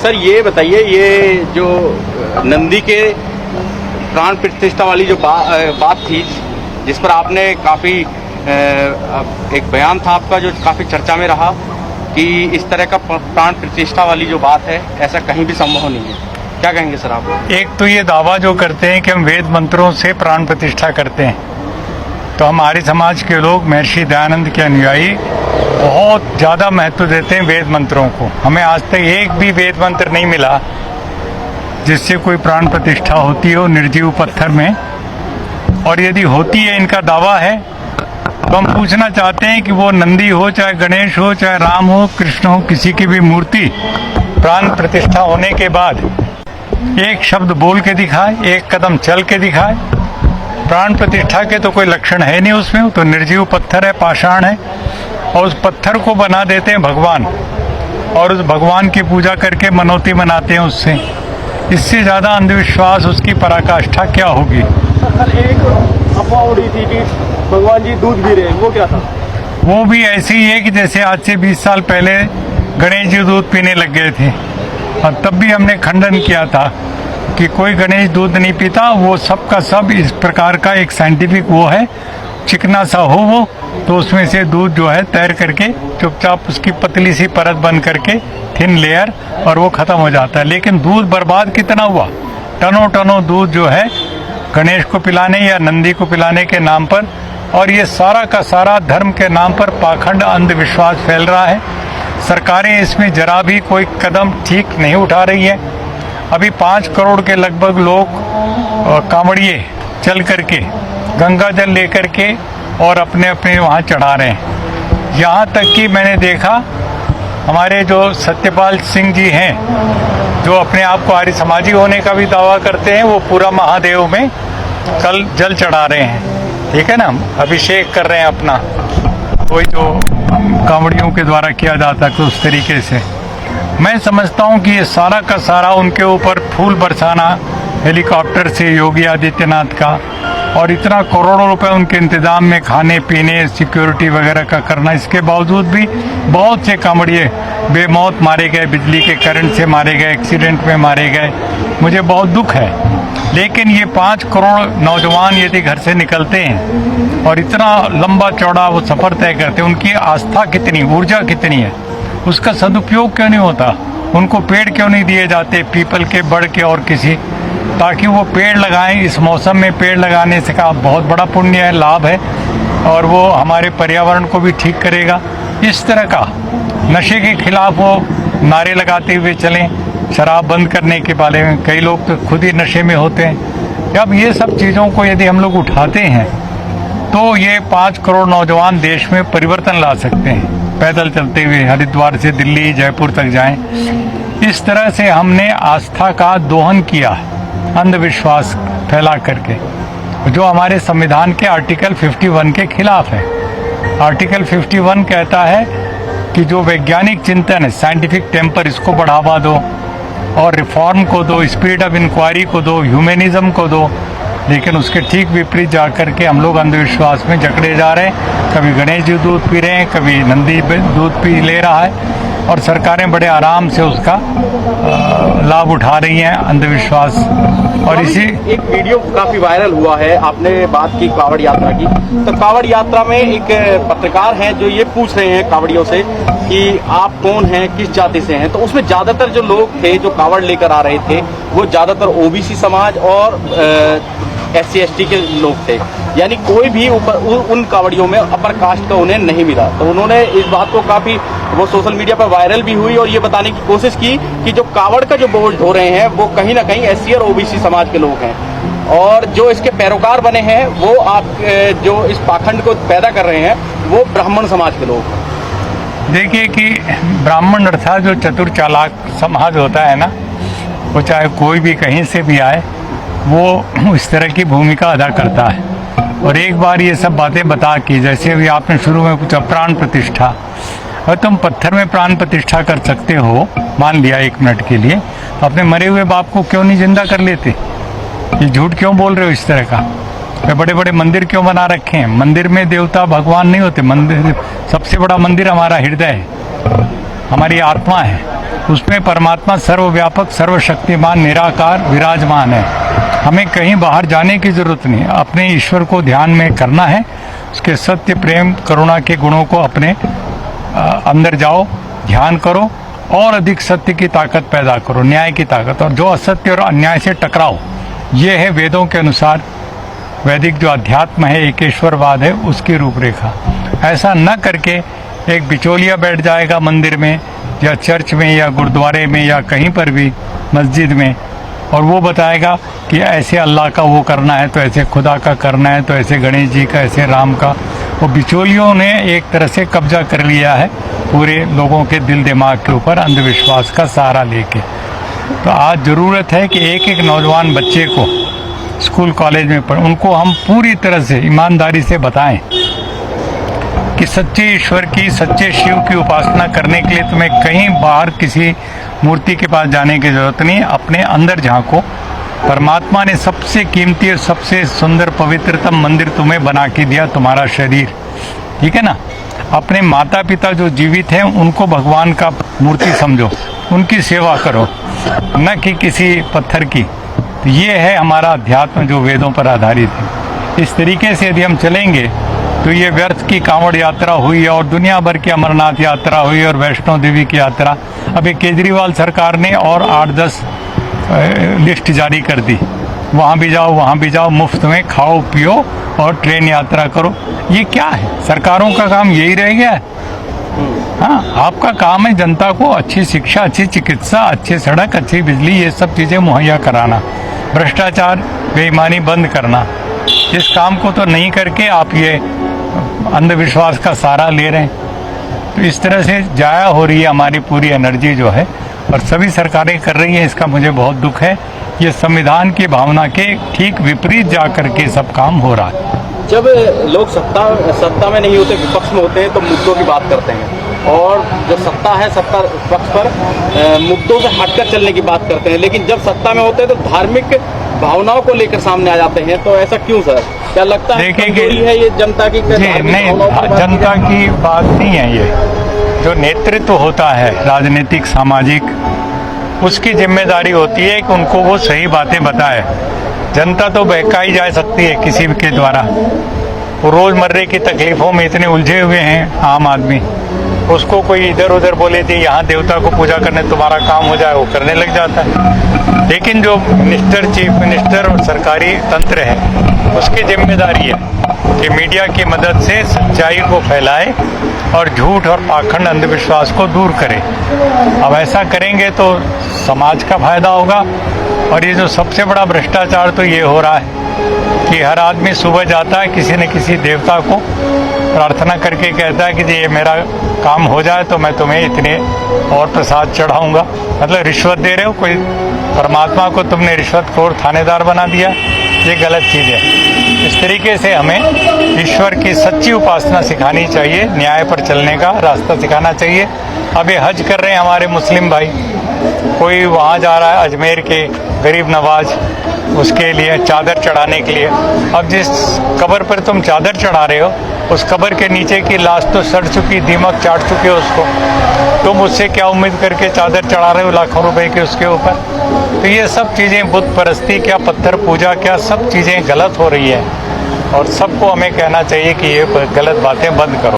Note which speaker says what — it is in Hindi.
Speaker 1: सर ये बताइए, ये जो नंदी के प्राण प्रतिष्ठा वाली जो बात थी, जिस पर आपने काफ़ी एक बयान था आपका जो काफ़ी चर्चा में रहा कि इस तरह का प्राण प्रतिष्ठा वाली जो बात है ऐसा कहीं भी संभव नहीं है, क्या कहेंगे सर आप?
Speaker 2: एक तो ये दावा जो करते हैं कि हम वेद मंत्रों से प्राण प्रतिष्ठा करते हैं, तो हम आर्य समाज के लोग महर्षि दयानंद के अनुयायी बहुत ज़्यादा महत्व देते हैं वेद मंत्रों को। हमें आज तक एक भी वेद मंत्र नहीं मिला जिससे कोई प्राण प्रतिष्ठा होती हो निर्जीव पत्थर में। और यदि होती है, इनका दावा है, तो हम पूछना चाहते हैं कि वो नंदी हो, चाहे गणेश हो, चाहे राम हो, कृष्ण हो, किसी की भी मूर्ति प्राण प्रतिष्ठा होने के बाद एक शब्द बोल के दिखाए, एक कदम चल के दिखाए। प्राण प्रतिष्ठा के तो कोई लक्षण है नहीं उसमें, तो निर्जीव पत्थर है, पाषाण है, और उस पत्थर को बना देते हैं भगवान, और उस भगवान की पूजा करके मनौती मनाते हैं उससे। इससे ज़्यादा अंधविश्वास, उसकी पराकाष्ठा क्या होगी?
Speaker 1: सर एक अफवाह उड़ी थी कि भगवान जी दूध पी रहे हैं, वो क्या था?
Speaker 2: वो भी ऐसे ही है कि जैसे आज से 20 साल पहले गणेश जी दूध पीने लग गए थे, और तब भी हमने खंडन किया था कि कोई गणेश दूध नहीं पीता, वो सब का सब इस प्रकार का एक साइंटिफिक वो है, चिकना सा हो वो, तो उसमें से दूध जो है तैर करके चुपचाप उसकी पतली सी परत बन करके थिन लेयर, और वो खत्म हो जाता है। लेकिन दूध बर्बाद कितना हुआ, टनों टनों दूध जो है गणेश को पिलाने या नंदी को पिलाने के नाम पर, और ये सारा का सारा धर्म के नाम पर पाखंड अंधविश्वास फैल रहा है। सरकारें इसमें जरा भी कोई कदम ठीक नहीं उठा रही है। अभी 5 करोड़ के लगभग लोग कांवड़िए चल करके गंगा जल लेकर के और अपने अपने वहाँ चढ़ा रहे हैं। यहाँ तक कि मैंने देखा हमारे जो सत्यपाल सिंह जी हैं, जो अपने आप को आर्य समाजी होने का भी दावा करते हैं, वो पूरा महादेव में कल जल चढ़ा रहे हैं, ठीक है ना, अभिषेक कर रहे हैं अपना, वही जो कांवड़ियों के द्वारा किया जाता है उस तरीके से। मैं समझता हूँ कि ये सारा का सारा उनके ऊपर फूल बरसाना हेलीकॉप्टर से योगी आदित्यनाथ का, और इतना करोड़ों रुपए उनके इंतजाम में खाने पीने सिक्योरिटी वगैरह का करना, इसके बावजूद भी बहुत से कांवड़िए बेमौत मारे गए, बिजली के करंट से मारे गए, एक्सीडेंट में मारे गए। मुझे बहुत दुख है। लेकिन ये 5 करोड़ नौजवान यदि घर से निकलते हैं और इतना लंबा चौड़ा वो सफ़र तय करते हैं, उनकी आस्था कितनी, ऊर्जा कितनी है, उसका सदुपयोग क्यों नहीं होता? उनको पेड़ क्यों नहीं दिए जाते, पीपल के, बड़ के और किसी, ताकि वो पेड़ लगाएं। इस मौसम में पेड़ लगाने से का बहुत बड़ा पुण्य है, लाभ है, और वो हमारे पर्यावरण को भी ठीक करेगा। इस तरह का नशे के खिलाफ वो नारे लगाते हुए चलें, शराब बंद करने के बारे में। कई लोग तो खुद ही नशे में होते हैं। अब ये सब चीज़ों को यदि हम लोग उठाते हैं तो ये 5 करोड़ नौजवान देश में परिवर्तन ला सकते हैं, पैदल चलते हुए हरिद्वार से दिल्ली जयपुर तक जाएं। इस तरह से हमने आस्था का दोहन किया है, अंधविश्वास फैला करके, जो हमारे संविधान के आर्टिकल 51 के खिलाफ है। आर्टिकल 51 कहता है कि जो वैज्ञानिक चिंतन है, साइंटिफिक टेम्पर, इसको बढ़ावा दो, और रिफॉर्म को दो, स्पिरिट ऑफ इंक्वायरी को दो, ह्यूमनिज्म को दो। लेकिन उसके ठीक विपरीत जा करके हम लोग अंधविश्वास में जकड़े जा रहे हैं। कभी गणेश जी दूध पी रहे हैं, कभी नंदी दूध पी ले रहा है, और सरकारें बड़े आराम से उसका लाभ उठा रही हैं, अंधविश्वास। और इसी
Speaker 1: एक वीडियो काफी वायरल हुआ है, आपने बात की कांवड़ यात्रा की, तो कांवड़ यात्रा में एक पत्रकार हैं जो ये पूछ रहे हैं कांवड़ियों से कि आप कौन हैं, किस जाति से हैं। तो उसमें ज्यादातर जो लोग थे जो कांवड़ लेकर आ रहे थे, वो ज्यादातर ओबीसी समाज और SC/ST के लोग थे, यानी कोई भी उन कांवड़ियों में अपर कास्ट का उन्हें नहीं मिला। तो उन्होंने इस बात को काफी, वो सोशल मीडिया पर वायरल भी हुई, और ये बताने की कोशिश की कि जो कांवड़ का जो बोझ ढो रहे हैं वो कहीं ना कहीं SC और OBC समाज के लोग हैं, और जो इसके पैरोकार बने हैं वो आप जो इस पाखंड को पैदा कर रहे हैं वो ब्राह्मण समाज के लोग।
Speaker 2: देखिए कि ब्राह्मण अर्थात जो चतुर चालाक समाज होता है ना, वो चाहे कोई भी कहीं से भी आए, वो इस तरह की भूमिका अदा करता है। और एक बार ये सब बातें बता कि जैसे अभी आपने शुरू में पूछा प्राण प्रतिष्ठा, और तुम पत्थर में प्राण प्रतिष्ठा कर सकते हो, मान लिया 1 मिनट के लिए, तो अपने मरे हुए बाप को क्यों नहीं जिंदा कर लेते? ये झूठ क्यों बोल रहे हो इस तरह का? बड़े बड़े मंदिर क्यों बना रखे हैं? मंदिर में देवता भगवान नहीं होते, मंदिर, सबसे बड़ा मंदिर हमारा हृदय है। हमारी आत्मा है, उसमें परमात्मा सर्वव्यापक सर्वशक्तिमान निराकार विराजमान है। हमें कहीं बाहर जाने की जरूरत नहीं, अपने ईश्वर को ध्यान में करना है, उसके सत्य प्रेम करुणा के गुणों को अपने अंदर जाओ, ध्यान करो और अधिक सत्य की ताकत पैदा करो, न्याय की ताकत, और जो असत्य और अन्याय से टकराओ। ये है वेदों के अनुसार वैदिक जो अध्यात्म है, एकेश्वरवाद है, उसकी रूपरेखा। ऐसा न करके एक बिचौलिया बैठ जाएगा मंदिर में या चर्च में या गुरुद्वारे में या कहीं पर भी मस्जिद में, और वो बताएगा कि ऐसे अल्लाह का वो करना है, तो ऐसे खुदा का करना है, तो ऐसे गणेश जी का, ऐसे राम का। वो बिचौलियों ने एक तरह से कब्जा कर लिया है पूरे लोगों के दिल दिमाग के ऊपर, अंधविश्वास का सहारा लेके। तो आज ज़रूरत है कि एक एक नौजवान बच्चे को स्कूल कॉलेज में उनको हम पूरी तरह से ईमानदारी से बताएं कि सच्चे ईश्वर की, सच्चे शिव की उपासना करने के लिए तुम्हें कहीं बाहर किसी मूर्ति के पास जाने की जरूरत नहीं है। अपने अंदर झांको, परमात्मा ने सबसे कीमती और सबसे सुंदर पवित्रतम मंदिर तुम्हें बना के दिया, तुम्हारा शरीर, ठीक है ना। अपने माता पिता जो जीवित हैं उनको भगवान का मूर्ति समझो, उनकी सेवा करो, न कि किसी पत्थर की। तो ये है हमारा अध्यात्म जो वेदों पर आधारित है। इस तरीके से यदि हम चलेंगे तो ये व्यर्थ की कांवड़ यात्रा हुई और दुनिया भर की अमरनाथ यात्रा हुई और वैष्णो देवी की यात्रा, अभी केजरीवाल सरकार ने और 8-10 लिस्ट जारी कर दी, वहाँ भी जाओ, मुफ्त में खाओ पियो और ट्रेन यात्रा करो। ये क्या है? सरकारों का काम यही रह गया है? हाँ, आपका काम है जनता को अच्छी शिक्षा, अच्छी चिकित्सा, अच्छी सड़क, अच्छी बिजली, ये सब चीज़ें मुहैया कराना, भ्रष्टाचार बेईमानी बंद करना। इस काम को तो नहीं करके आप ये अंधविश्वास का सहारा ले रहे हैं। तो इस तरह से जाया हो रही है हमारी पूरी एनर्जी जो है, और सभी सरकारें कर रही हैं, इसका मुझे बहुत दुख है। ये संविधान की भावना के ठीक विपरीत जा करके सब काम हो रहा है।
Speaker 1: जब लोग सत्ता में नहीं होते, विपक्ष में होते हैं, तो मुद्दों की बात करते हैं, और जब सत्ता है, सत्ता पक्ष पर मुद्दों से हटकर चलने की बात करते हैं। लेकिन जब सत्ता में होते हैं तो धार्मिक भावनाओं को लेकर सामने आ जाते हैं। तो ऐसा क्यों सर? क्या लगता है कमजोरी है ये जनता की?
Speaker 2: नहीं, जनता की बात नहीं है। ये जो नेतृत्व होता है राजनीतिक सामाजिक, उसकी जिम्मेदारी होती है कि उनको वो सही बातें बताए। जनता तो बहकाई जा सकती है किसी के द्वारा, वो रोजमर्रे की तकलीफों में इतने उलझे हुए हैं आम आदमी, उसको कोई इधर उधर बोले थी यहाँ देवता को पूजा करने तुम्हारा काम हो जाए, वो करने लग जाता है। लेकिन जो मिनिस्टर, चीफ मिनिस्टर और सरकारी तंत्र है, उसकी जिम्मेदारी है कि मीडिया की मदद से सच्चाई को फैलाए और झूठ और पाखंड अंधविश्वास को दूर करे। अब ऐसा करेंगे तो समाज का फायदा होगा। और ये जो सबसे बड़ा भ्रष्टाचार तो ये हो रहा है कि हर आदमी सुबह जाता है किसी न किसी देवता को प्रार्थना करके कहता है कि ये मेरा काम हो जाए तो मैं तुम्हें इतने और प्रसाद चढ़ाऊंगा। मतलब रिश्वत दे रहे हो, कोई परमात्मा को तुमने रिश्वतखोर थानेदार बना दिया, ये गलत चीज़ है। इस तरीके से हमें ईश्वर की सच्ची उपासना सिखानी चाहिए, न्याय पर चलने का रास्ता सिखाना चाहिए। अब ये हज कर रहे हैं हमारे मुस्लिम भाई, कोई वहाँ जा रहा है अजमेर के गरीब नवाज, उसके लिए चादर चढ़ाने के लिए। अब जिस कब्र पर तुम चादर चढ़ा रहे हो, उस कब्र के नीचे की लाश तो सड़ चुकी, दीमक चाट चुके हो उसको, तुम उससे क्या उम्मीद करके चादर चढ़ा रहे हो लाखों रुपए के उसके ऊपर? तो ये सब चीज़ें, बुत परस्ती क्या, पत्थर पूजा क्या, सब चीज़ें गलत हो रही है। और सबको हमें कहना चाहिए कि ये गलत बातें बंद करो।